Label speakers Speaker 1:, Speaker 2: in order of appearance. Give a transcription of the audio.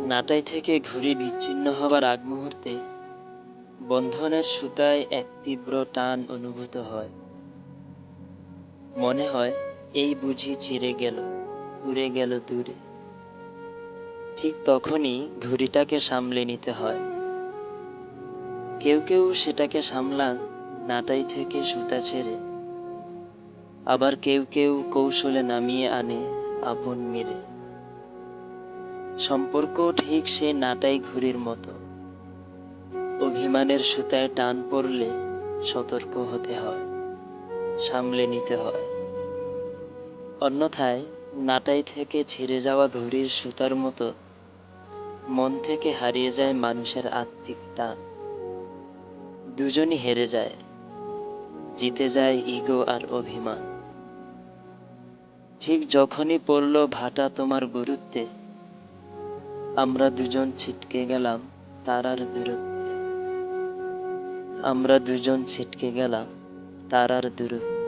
Speaker 1: নাটাই থেকে ঘুড়ি বিচ্ছিন্ন হবার আগ মুহূর্তে বন্ধনের সুতায় এক তীব্র টান অনুভূত হয়। মনে হয় এই বুঝি ছিঁড়ে গেল, উড়ে গেল দূরে। ঠিক তখনই ঘুড়িটাকে সামলে নিতে হয়। কেউ কেউ সেটাকে সামলান নাটাই থেকে সুতা ছেড়ে, আবার কেউ কেউ কৌশলে নামিয়ে আনে আপন মেরে। সম্পর্ক ঠিক সে নাটাই ঘুড়ির মতো, অভিমানের সুতায় টান পড়লে সতর্ক হতে হয়, সামলে নিতে হয়। অন্যথায় নাটাই থেকে ছিঁড়ে যাওয়া ঘুড়ির সুতার মতো মন থেকে হারিয়ে যায় মানুষের আত্মিক টান। দুজনই হেরে যায়, জিতে যায় ইগো আর অভিমান। ঠিক যখনই পড়ল ভাটা তোমার গুরুত্বে, আমরা দুজন ছিটকে গেলাম তারার দূরত্বে। আমরা দুজন ছিটকে গেলাম তারার দূরত্বে।